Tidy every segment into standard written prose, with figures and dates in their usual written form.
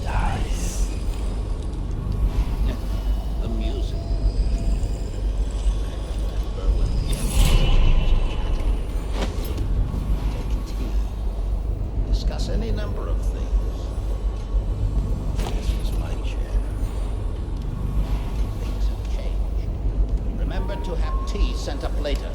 Nice. The music. Berlin, the Take tea. Discuss any number of things. This was my chair. Things have changed. Remember to have tea sent up later.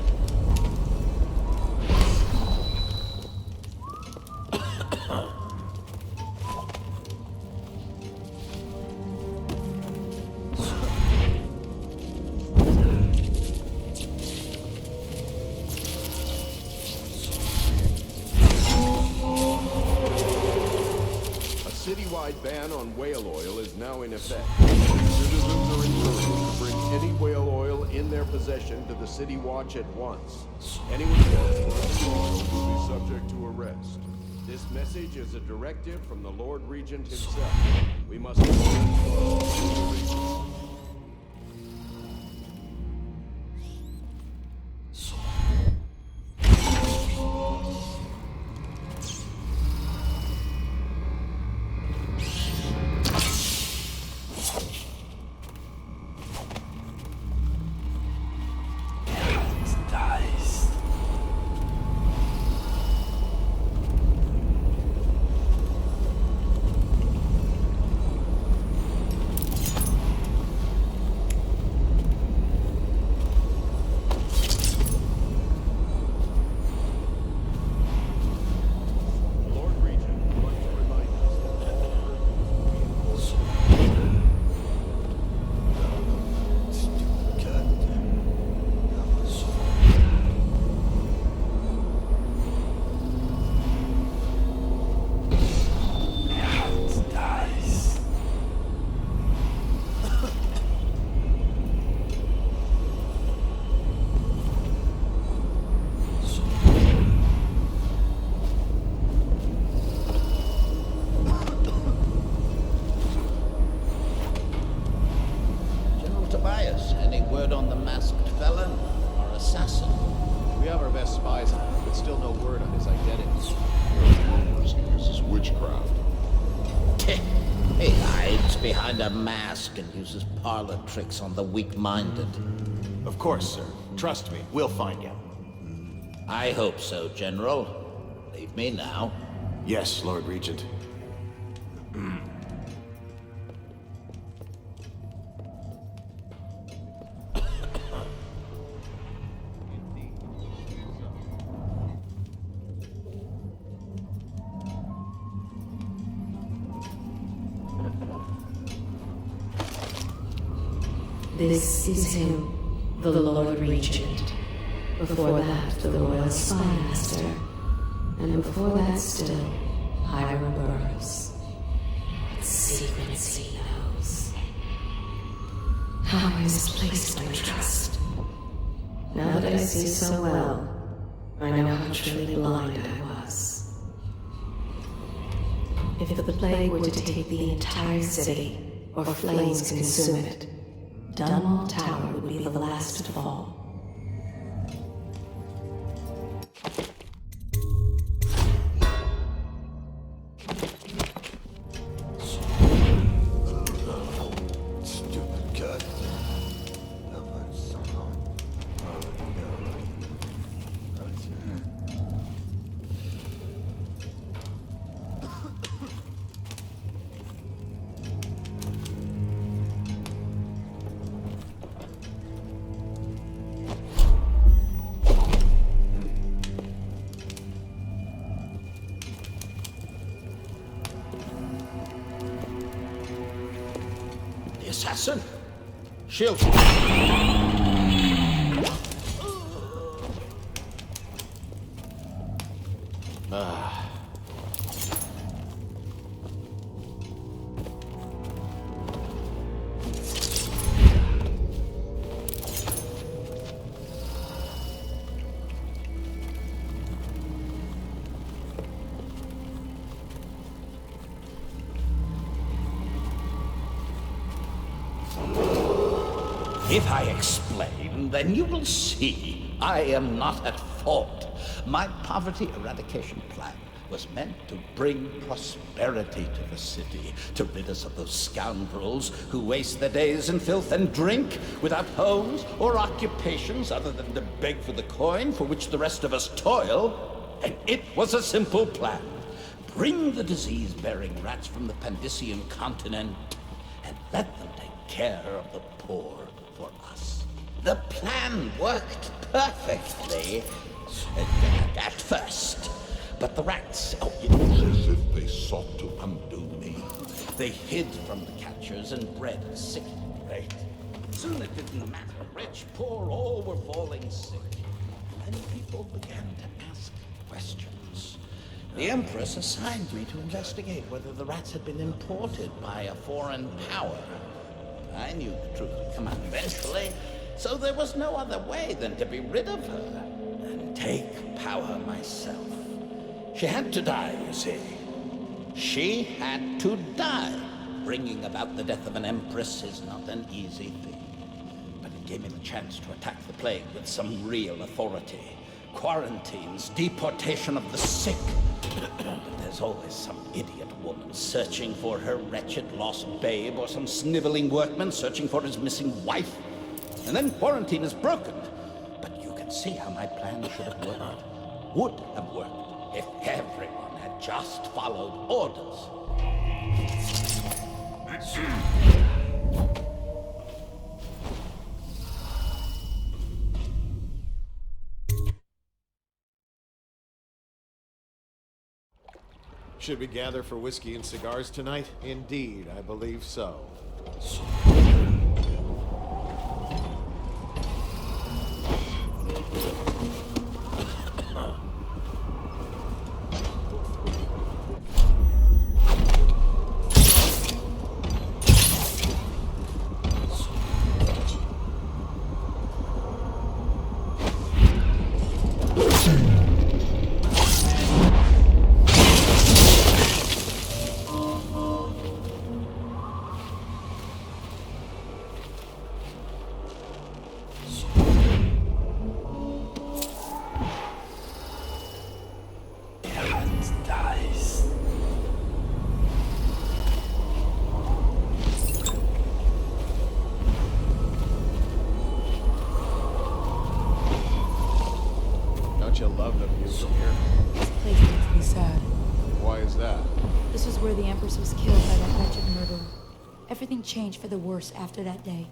Citywide ban on whale oil is now in effect. Citizens are encouraged to bring any whale oil in their possession to the City Watch at once. Anyone caught smuggling oil will be subject to arrest. This message is a directive from the Lord Regent himself. We must Any word on the masked felon or assassin? We have our best spies on him, but still no word on his identity. He uses witchcraft. He hides behind a mask and uses parlor tricks on the weak-minded. Of course, sir. Trust me, we'll find him. I hope so, General. Leave me now. Yes, Lord Regent. This is him, the Lord Regent. Before that, the Royal Spy Master. And before that still, Hiram Burroughs. What secrets he knows. How I misplaced my trust. Now that I see so well, I know how truly blind I was. If the plague were to take the entire city, or flames consume it, Dunwall Tower would be the last to fall. Stupid cut. Assassin? Shield. If I explain, then you will see I am not at fault. My poverty eradication plan was meant to bring prosperity to the city, to rid us of those scoundrels who waste their days in filth and drink, without homes or occupations other than to beg for the coin for which the rest of us toil. And it was a simple plan. Bring the disease-bearing rats from the Pandician continent and let them take care of the poor for us. The plan worked perfectly at first. But the rats, as if they sought to undo me. They hid from the catchers and bred a sick rate. Soon it didn't matter, rich, poor, all were falling sick. And people began to ask questions. The Empress assigned me to investigate whether the rats had been imported by a foreign power. I knew the truth would come out eventually, so there was no other way than to be rid of her and take power myself. She had to die, you see. She had to die. Bringing about the death of an Empress is not an easy thing. But it gave me the chance to attack the plague with some real authority. Quarantines, deportation of the sick. But there's always some idiot woman searching for her wretched lost babe, or some sniveling workman searching for his missing wife. And then quarantine is broken. But you can see how my plan should have worked. Would have worked. If everyone had just followed orders. Should we gather for whiskey and cigars tonight? Indeed, I believe so. You love the view from here. This place makes me sad. Why is that? This was where the Empress was killed by that wretched murderer. Everything changed for the worse after that day.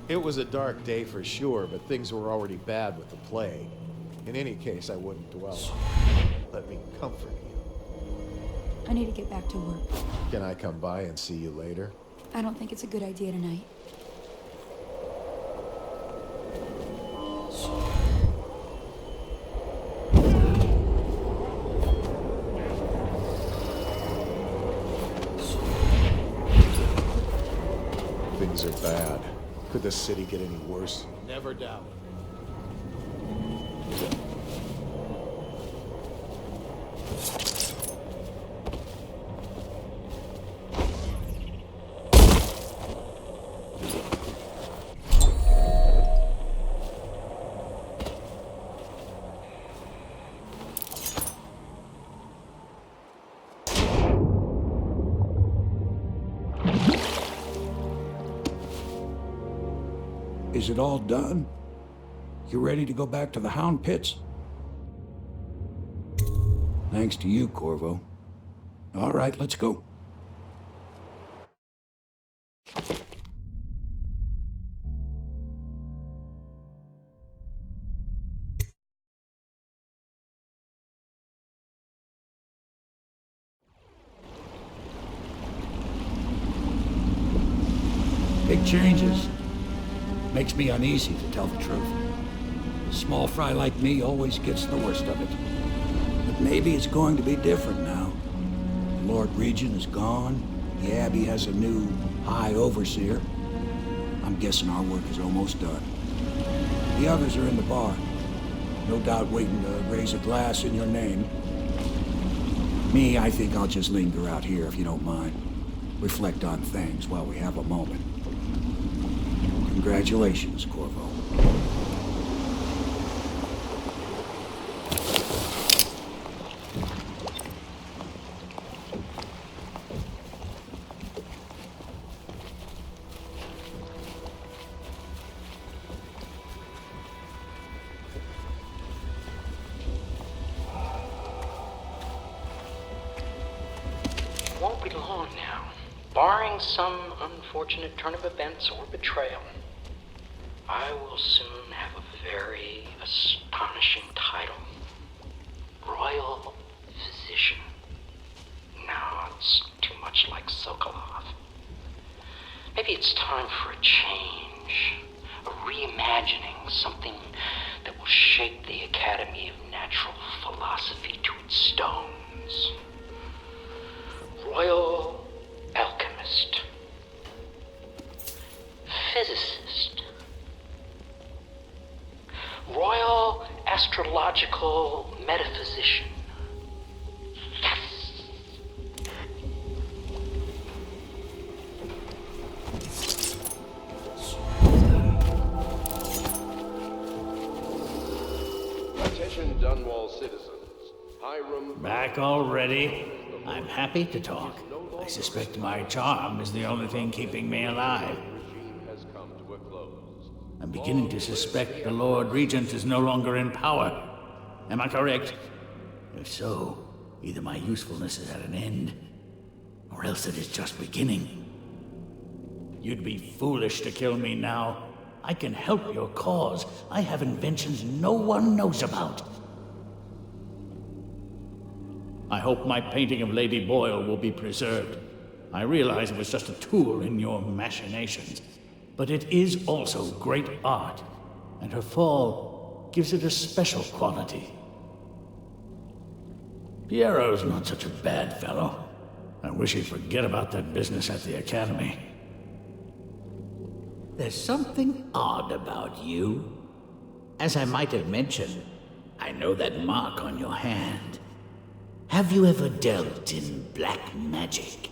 It was a dark day for sure, but things were already bad with the plague. In any case, I wouldn't dwell on it. Let me comfort you. I need to get back to work. Can I come by and see you later? I don't think it's a good idea tonight. Things are bad. Could the city get any worse? Never doubt. Is it all done? You ready to go back to the Hound Pits? Thanks to you, Corvo. All right, let's go. Big changes. Makes me uneasy, to tell the truth. A small fry like me always gets the worst of it. But maybe it's going to be different now. The Lord Regent is gone. The Abbey has a new High Overseer. I'm guessing our work is almost done. The others are in the bar. No doubt waiting to raise a glass in your name. Me, I think I'll just linger out here, if you don't mind. Reflect on things while we have a moment. Congratulations, Corvo. be long now, barring some unfortunate turn of events or betrayal. I will soon have a very astonishing title. Royal Physician. No, it's too much like Sokolov. Maybe it's time for a change. A reimagining, something that will shake the Academy of Natural Philosophy to its stones. Royal Alchemist. Physicist. Royal Astrological Metaphysician. Yes! Attention Dunwall citizens. Hiram... Back already? I'm happy to talk. I suspect my charm is the only thing keeping me alive. has come to a close. I'm beginning to suspect the Lord Regent is no longer in power. Am I correct? If so, either my usefulness is at an end, or else it is just beginning. You'd be foolish to kill me now. I can help your cause. I have inventions no one knows about. I hope my painting of Lady Boyle will be preserved. I realize it was just a tool in your machinations, but it is also great art, and her fall gives it a special quality. Piero's not such a bad fellow. I wish he'd forget about that business at the Academy. There's something odd about you. As I might have mentioned, I know that mark on your hand. Have you ever dealt in black magic?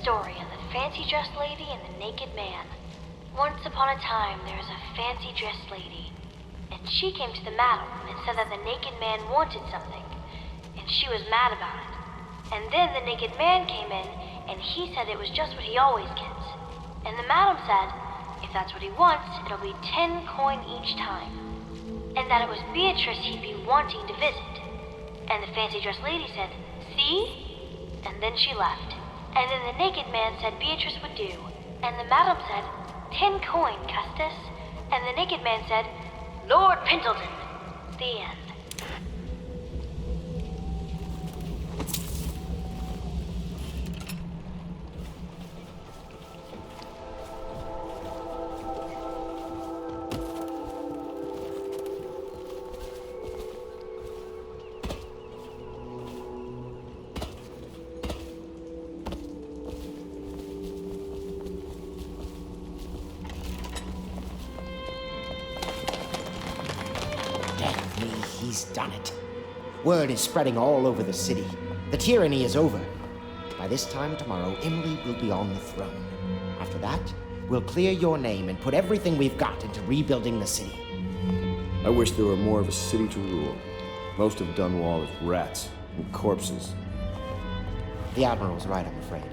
Story of the fancy dressed lady and the naked man. Once upon a time, there was a fancy dressed lady, and she came to the madam and said that the naked man wanted something, and she was mad about it. And then the naked man came in, and he said it was just what he always gets. And the madam said, if that's what he wants, it'll be 10 coin each time, and that it was Beatrice he'd be wanting to visit. And the fancy dressed lady said, see? And then she left. And then the naked man said Beatrice would do. And the madam said, 10 coin, Custis. And the naked man said, Lord Pendleton. The end. He's done it. Word is spreading all over the city. The tyranny is over. By this time tomorrow, Emily will be on the throne. After that, we'll clear your name and put everything we've got into rebuilding the city. I wish there were more of a city to rule. Most of Dunwall is rats and corpses. The Admiral's right, I'm afraid.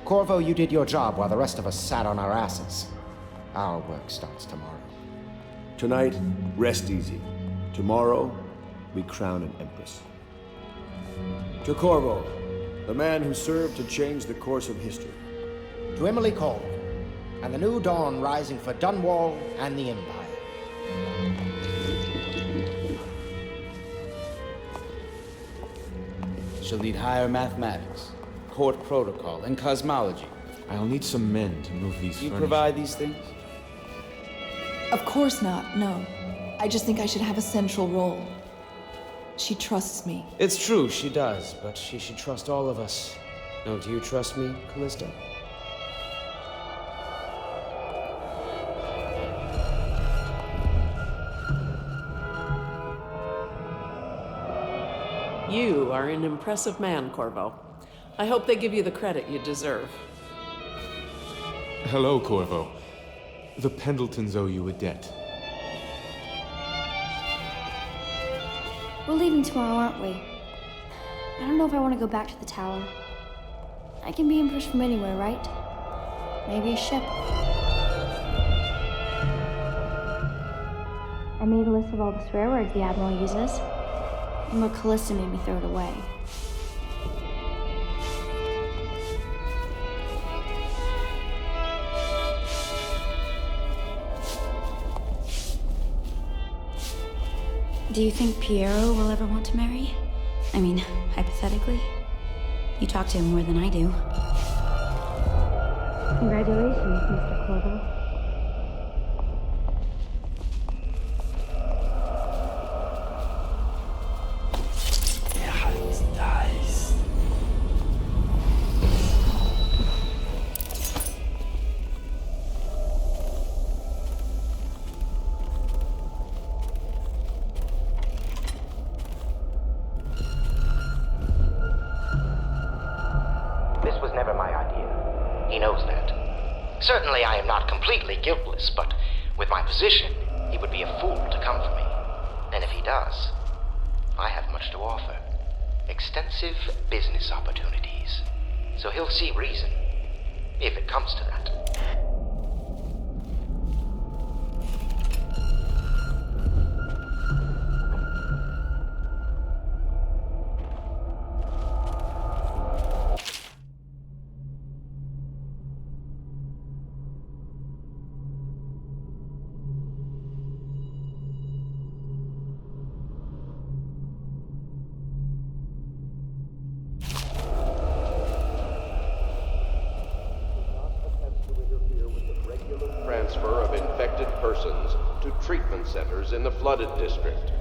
Corvo, you did your job while the rest of us sat on our asses. Our work starts tomorrow. Tonight, rest easy. Tomorrow, we crown an Empress. To Corvo, the man who served to change the course of history. To Emily Cole, and the new dawn rising for Dunwall and the Empire. She'll need higher mathematics, court protocol, and cosmology. I'll need some men to move these You provide these things? Of course not, no. I just think I should have a central role. She trusts me. It's true, she does, but she should trust all of us. Don't you trust me, Callista? You are an impressive man, Corvo. I hope they give you the credit you deserve. Hello, Corvo. The Pendletons owe you a debt. We're leaving tomorrow, aren't we? I don't know if I want to go back to the tower. I can be Empress from anywhere, right? Maybe a ship. I made a list of all the swear words the Admiral uses. And Lord Callista made me throw it away. Do you think Piero will ever want to marry? I mean, hypothetically. You talk to him more than I do. Congratulations, Mr. Corvo. This was never my idea. He knows that. Certainly I am not completely guiltless, but with my position, he would be a fool to come for me. And if he does, I have much to offer. Extensive business opportunities. So he'll see reason, if it comes to that. Transfer of infected persons to treatment centers in the flooded district.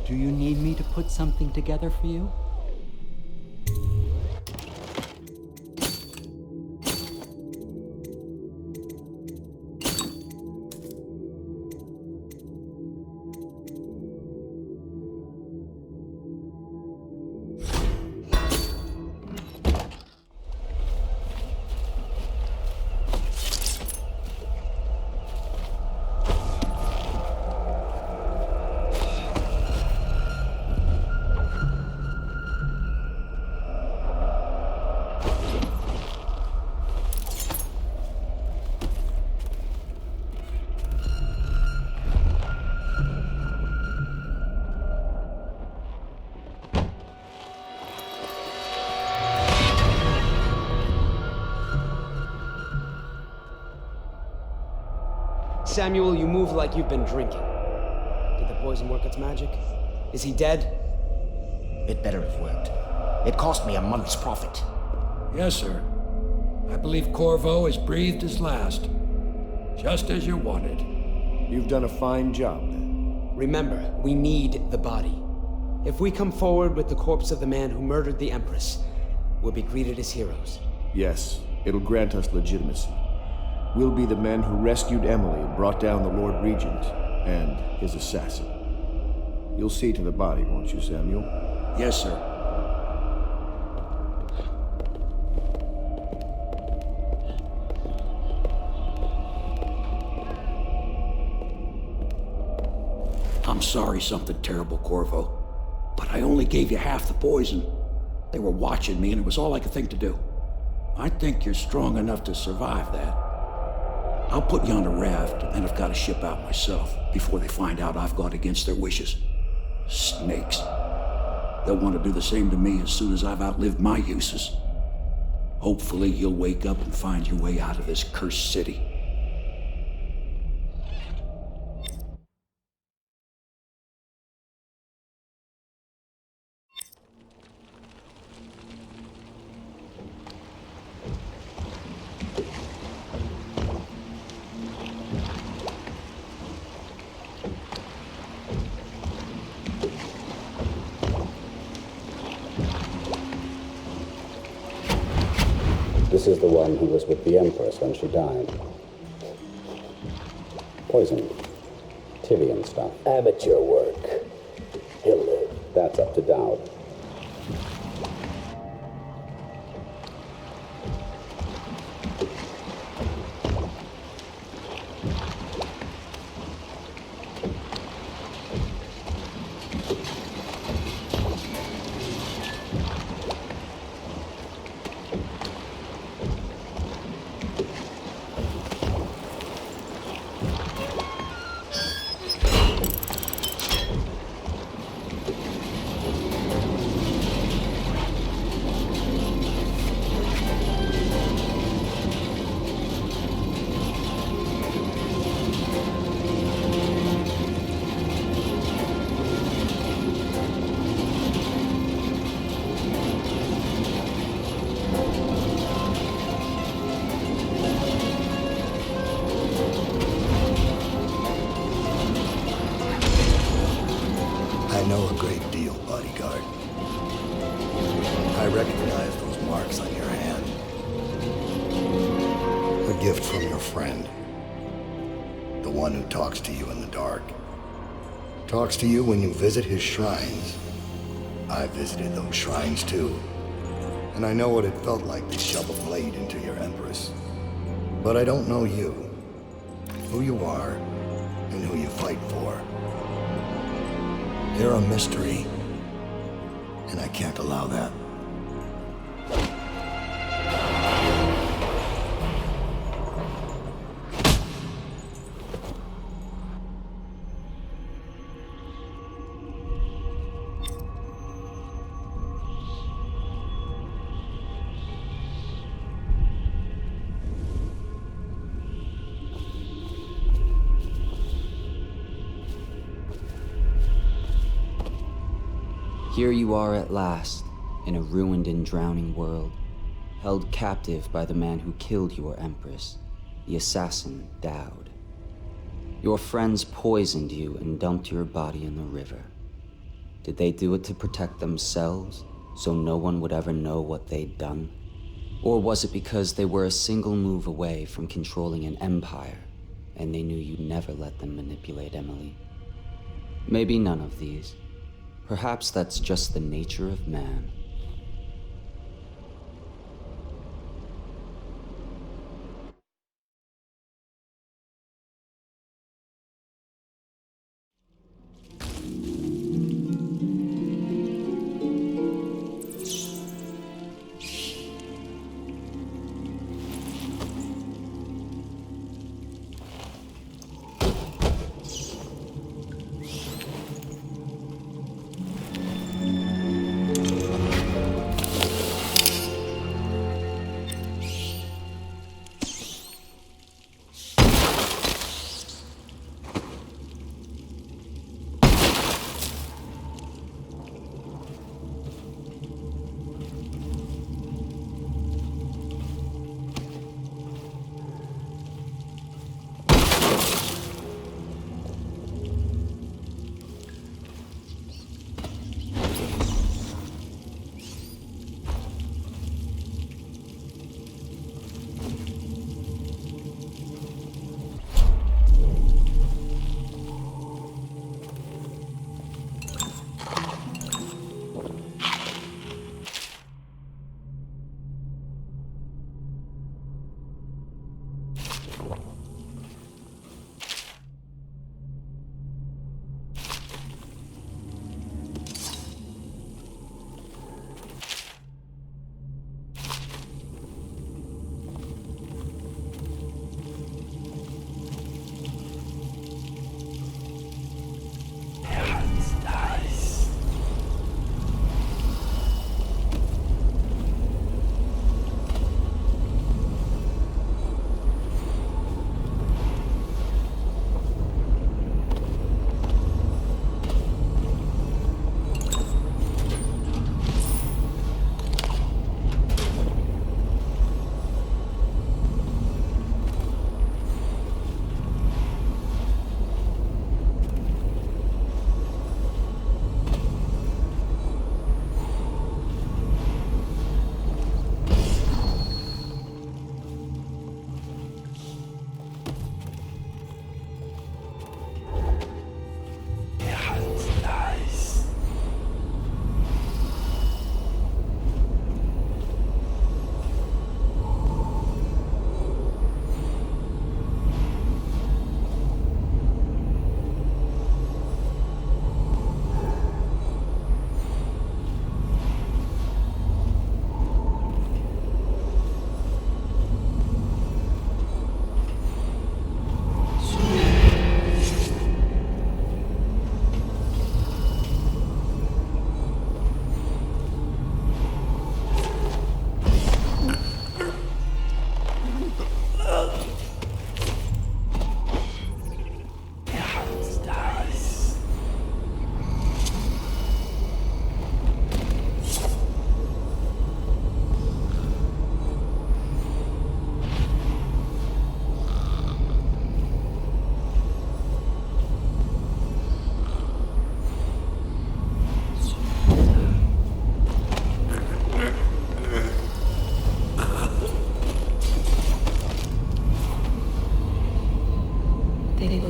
Do you need me to put something together for you? Samuel, you move like you've been drinking. Did the poison work its magic? Is he dead? It better have worked. It cost me a month's profit. Yes, sir. I believe Corvo has breathed his last. Just as you wanted. You've done a fine job, then. Remember, we need the body. If we come forward with the corpse of the man who murdered the Empress, we'll be greeted as heroes. Yes, it'll grant us legitimacy. We'll be the men who rescued Emily and brought down the Lord Regent and his assassin. You'll see to the body, won't you, Samuel? Yes, sir. I'm sorry something terrible, Corvo, but I only gave you half the poison. They were watching me, and it was all I could think to do. I think you're strong enough to survive that. I'll put you on a raft, and then I've got to ship out myself before they find out I've gone against their wishes. Snakes. They'll want to do the same to me as soon as I've outlived my uses. Hopefully you'll wake up and find your way out of this cursed city. This is the one who was with the Empress when she died. Poisoned. Tivian stuff. Amateur work. He'll live. That's up to Dowd. I know a great deal, bodyguard. I recognize those marks on your hand. A gift from your friend. The one who talks to you in the dark. Talks to you when you visit his shrines. I visited those shrines too. And I know what it felt like to shove a blade into your Empress. But I don't know you. Who you are, and who you fight for. You're a mystery, and I can't allow that. Here you are at last, in a ruined and drowning world, held captive by the man who killed your Empress, the assassin Dowd. Your friends poisoned you and dumped your body in the river. Did they do it to protect themselves, so no one would ever know what they'd done? Or was it because they were a single move away from controlling an empire, and they knew you'd never let them manipulate Emily? Maybe none of these. Perhaps that's just the nature of man.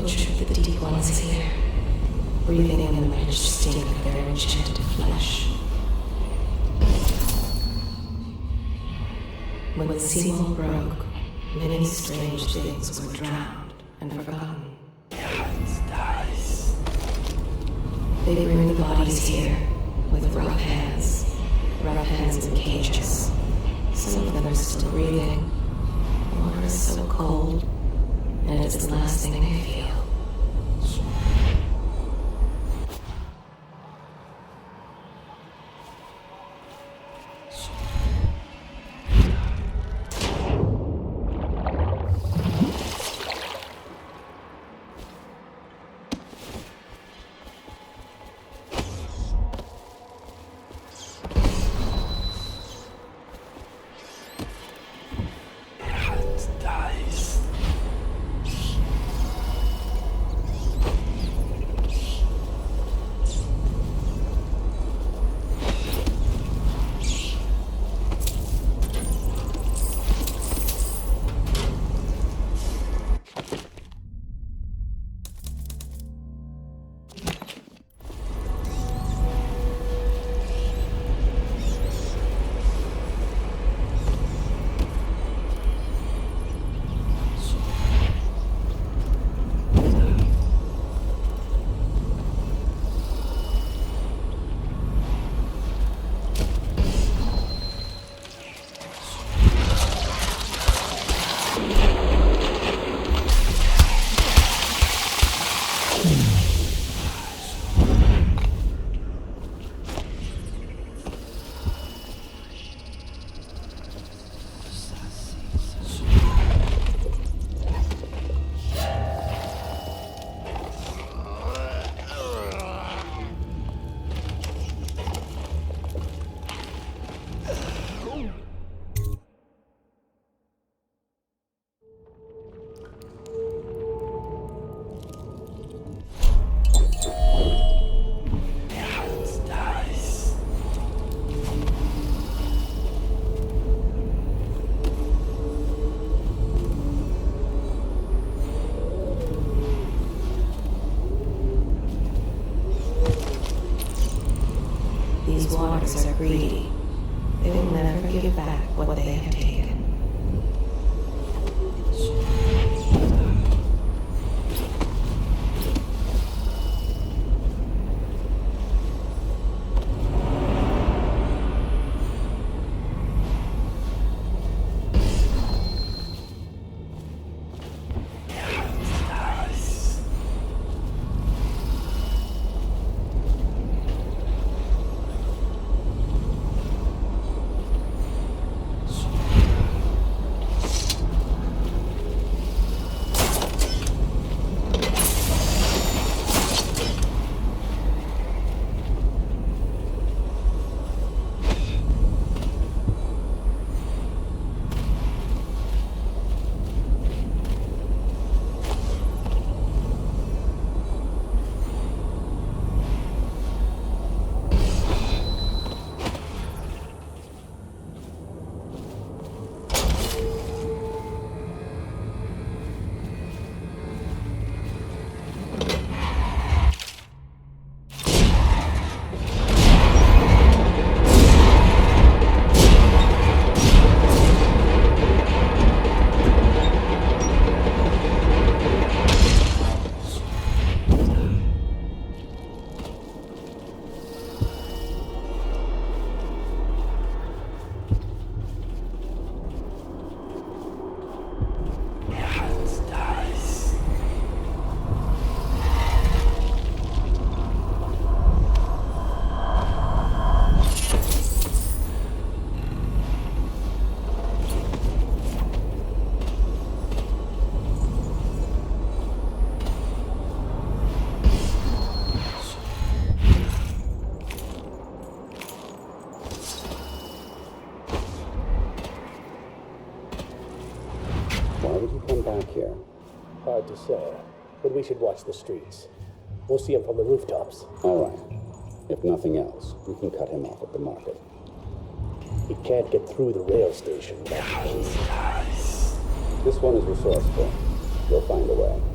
butchered the deep ones here, breathing in the rich stink of their enchanted flesh. When the seawall broke, many strange things were drowned and forgotten. They bring the bodies here with rough hands in cages. Some of them are still breathing. The water is so cold, and it's the last thing they feel. These waters are greedy. They will never give back what they have taken. Here. Hard to say, but we should watch the streets. We'll see him from the rooftops. All right. If nothing else, we can cut him off at the market. He can't get through the rail station. This one is resourceful. He'll find a way.